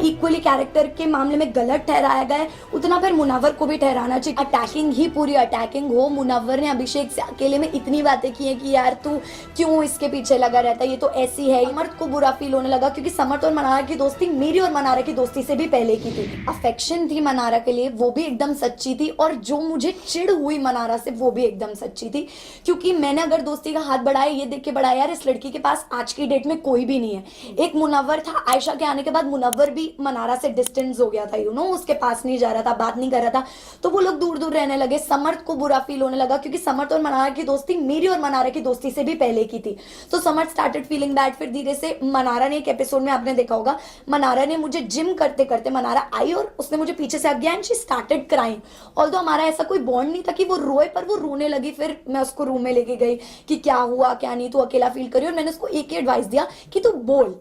Equally character के मामले में गलत ठहराया गया है उतना फिर मुनव्वर को भी ठहराना चाहिए। अटैकिंग ही पूरी अटैकिंग हो। मुनव्वर ने अभिषेक से अकेले में इतनी बातें की हैं कि यार तू क्यों इसके पीछे लगा रहता है, ये तो ऐसी है। समर्थ को बुरा फील होने लगा क्योंकि समर्थ और मनारा की दोस्ती मेरी और मनारा की दोस्ती से भी पहले की थी। अफेक्शन थी मनारा के लिए, वो भी एकदम सच्ची थी, और जो मुझे चिढ़ हुई मनारा से वो भी एकदम सच्ची थी। क्योंकि मैंने अगर दोस्ती का हाथ बढ़ाया ये देख के बढ़ाया यार इस लड़की के पास आज की डेट में कोई भी नहीं है। एक मुनव्वर था, आयशा के आने के बाद मुनव्वर भी मनारा से डिस्टेंस हो गया था, उसके पास नहीं जा रहा था, बात नहीं कर रहा था, तो वो लोग दूर दूर रहने लगे। समर्थ को बुरा फील होने लगा क्योंकि समर्थ और मनारा की दोस्ती मेरी और मनारा की दोस्ती से भी पहले की थी। तो समर्थ स्टार्टेड फीलिंग बैड। फिर धीरे से मनारा ने, एक एपिसोड में आपने देखा होगा, मनारा ने मुझे जिम करते करते मनारा आई और उसने मुझे पीछे से गया and she started crying. Although हमारा ऐसा कोई बॉन्ड नहीं था कि वो रोए, पर वो रोने लगी। फिर मैं उसको रूम में लेके गई कि क्या हुआ क्या नहीं, तू अकेला फील करी, और मैंने उसको एक ही एडवाइस दिया कि तू बोल,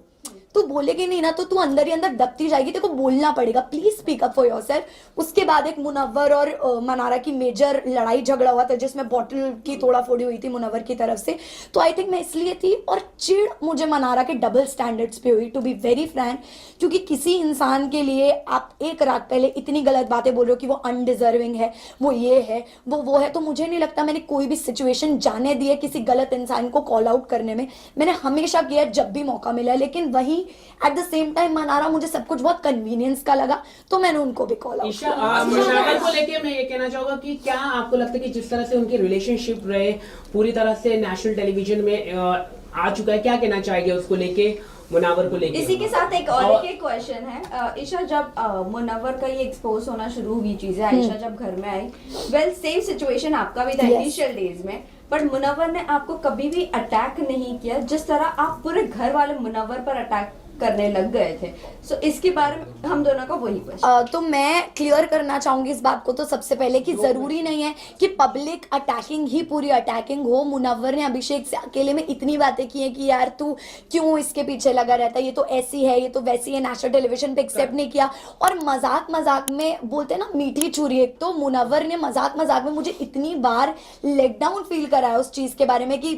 तू बोलेगी नहीं ना तो तू अंदर ही अंदर दबती जाएगी, तेरे को बोलना पड़ेगा, please speak up for yourself. उसके बाद एक मुनव्वर और मनारा की मेजर लड़ाई झगड़ा हुआ था जिसमें बॉटल की तोड़ा फोड़ी हुई थी मुनव्वर की तरफ से। तो आई थिंक मैं इसलिए थी, और चिढ़ मुझे मनारा के डबल स्टैंडर्ड्स पे हुई, टू बी वेरी फ्रैंक। क्योंकि किसी इंसान के लिए आप एक रात पहले इतनी गलत बातें बोल रहे हो कि वो अनडिजर्विंग है, वो ये है वो है, तो मुझे नहीं लगता मैंने कोई भी सिचुएशन जाने दी है किसी गलत इंसान को कॉल आउट करने में। मैंने हमेशा किया जब भी मौका मिला, लेकिन वही at the same time Mannara मुझे सब कुछ बहुत कन्वीनियंस का लगा तो मैंने उनको भी कॉल आउट किया। मुशावरत को लेके मैं ये कहना चाहूंगा कि क्या आपको लगता है कि जिस तरह से उनकी रिलेशनशिप रहे पूरी तरह से नेशनल टेलीविजन में आ चुका है, क्या कहना चाहेंगे उसको लेके, मुनव्वर को लेके? इसी के साथ एक और एक क्वेश्चन है ईशा, जब मुनव्वर का ये एक्सपोज होना शुरू हुई चीजें, आयशा जब घर में आई, वेल सेम सिचुएशन आपका भी था इनिशियल डेज में, बट मुनव्वर ने आपको कभी भी अटैक नहीं किया जिस तरह आप पूरे घर वाले मुनव्वर पर अटैक करने लग गए थे। सो इसके बारे में हम दोनों का वही क्वेश्चन। तो मैं क्लियर करना चाहूंगी इस बात को तो सबसे पहले कि जरूरी नहीं है कि पब्लिक अटैकिंग ही पूरी अटैकिंग हो। मुनव्वर ने अभिषेक से अकेले में इतनी बातें की हैं कि यार तू क्यों इसके पीछे लगा रहता है, ये तो ऐसी है, ये तो वैसी है, नेशनल टेलीविजन पे एक्सेप्ट नहीं किया। और मजाक मजाक में बोलते हैं ना मीठी छुरी, एक तो मुनव्वर ने मजाक मजाक में मुझे इतनी बार लेट डाउन फील कराया उस चीज के बारे में कि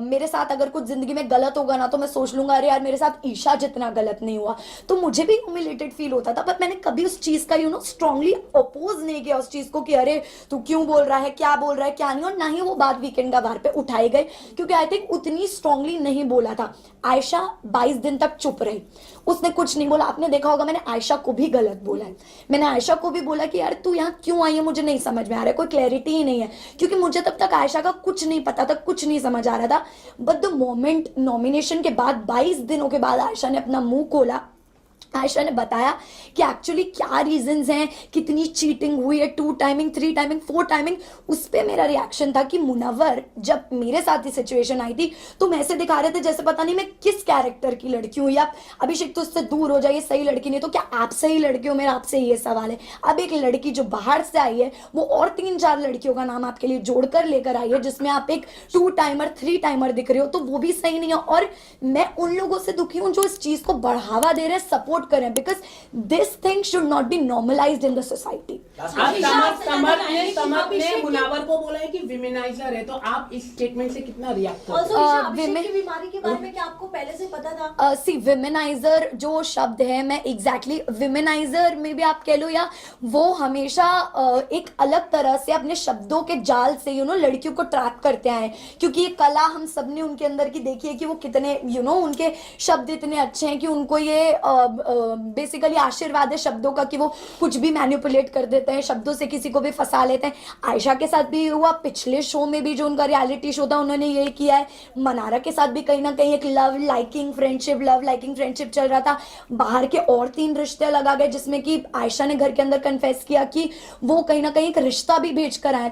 मेरे साथ अगर कुछ जिंदगी में गलत होगा ना तो मैं सोच लूंगा अरे यार मेरे साथ ईशा जितना गलत नहीं हुआ, तो मुझे भी ह्यूमिलेटेड फील होता था। पर मैंने कभी उस चीज का स्ट्रांगली अपोज नहीं किया उस चीज को कि अरे तू क्यों बोल रहा है, क्या बोल रहा है, क्या नहीं, और ना ही वो बात वीकेंड का बाहर पे उठाए गए क्योंकि आई थिंक उतनी स्ट्रांगली नहीं बोला था। आयशा 22 दिन तक चुप रही, उसने कुछ नहीं बोला। आपने देखा होगा मैंने आयशा को भी गलत बोला है, मैंने आयशा को भी बोला कि यार तू यहाँ क्यों आई है मुझे नहीं समझ में आ रहा है, कोई क्लैरिटी ही नहीं है, क्योंकि मुझे तब तक आयशा का कुछ नहीं पता था, कुछ नहीं समझ आ रहा था। बट द मोमेंट नॉमिनेशन के बाद 22 दिनों के बाद आयशा ने अपना मुंह खोला, आयशा ने बताया कि एक्चुअली क्या रीजंस हैं, कितनी चीटिंग हुई है, 2 टाइमिंग 3 टाइमिंग 4 टाइमिंग। उस पर मेरा रिएक्शन था कि मुनव्वर जब मेरे साथ ही सिचुएशन आई थी तो मैं ऐसे दिखा रहे थे जैसे पता नहीं मैं किस कैरेक्टर की लड़की हूँ, या अभिषेक तो उससे दूर हो जाइए, सही लड़की नहीं, तो क्या आप सही लड़की हो, मेरा आपसे ये सवाल है। अब एक लड़की जो बाहर से आई है वो और 3-4 लड़कियों का नाम आपके लिए जोड़कर लेकर आई है जिसमें आप एक 2 टाइमर 3 टाइमर दिख रहे हो, तो वो भी सही नहीं है। और मैं उन लोगों से दुखी हूँ जो इस चीज को बढ़ावा दे रहे हैं, सपोर्ट करें, because this thing should not be normalized in the society. Samarth ने मुनव्वर को बोला है कि विमेनाइजर है, तो आप इस स्टेटमेंट से कितना रिएक्ट करते हैं? अभिषेक की बीमारी के बारे में क्या आपको पहले से पता था? सी विमेनाइजर जो शब्द है, मैं एग्जैक्टली विमेनाइजर में भी आप कह लो, या वो हमेशा एक अलग तरह से अपने शब्दों के जाल से लड़कियों को ट्रैप करते आए, क्योंकि ये कला हम सब ने उनके अंदर की देखी है कि वो कितने उनके शब्द इतने अच्छे हैं कि उनको ये बेसिकली आशीर्वाद है शब्दों का कि वो कुछ भी मैनिपुलेट कर देते हैं, शब्दों से किसी को भी फंसा लेते हैं। आयशा के साथ भी हुआ, पिछले शो में भी जो उनका रियलिटी शो था उन्होंने यही किया है। मनारा के साथ भी कहीं ना कहीं एक लव लाइकिंग फ्रेंडशिप चल रहा था। बाहर के और 3 रिश्ते लगा गए जिसमें कि आयशा ने घर के अंदर कन्फेस किया कि वो कहीं ना कहीं एक रिश्ता भी भेज कर आए।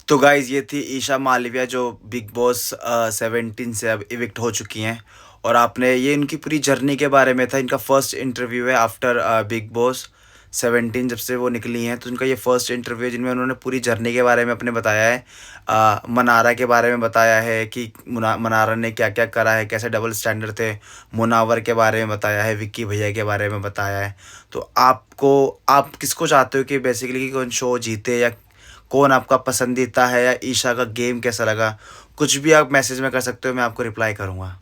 तो गाइज ये थी ईशा मालविया जो बिग बॉस 17 से अब इविक्ट हो चुकी हैं, और आपने ये इनकी पूरी जर्नी के बारे में था। इनका फर्स्ट इंटरव्यू है आफ्टर बिग बॉस 17, जब से वो निकली हैं, तो उनका ये फर्स्ट इंटरव्यू है जिनमें उन्होंने पूरी जर्नी के बारे में अपने बताया है। मनारा के बारे में बताया है कि मनारा ने क्या क्या करा है, कैसे डबल स्टैंडर्ड थे, मुनव्वर के बारे में बताया है, विक्की भैया के बारे में बताया है। तो आप किसको चाहते हो कि बेसिकली कौन शो जीते, या कौन आपका पसंदीदा है, या ईशा का गेम कैसा लगा, कुछ भी आप मैसेज में कर सकते हो, मैं आपको रिप्लाई करूँगा।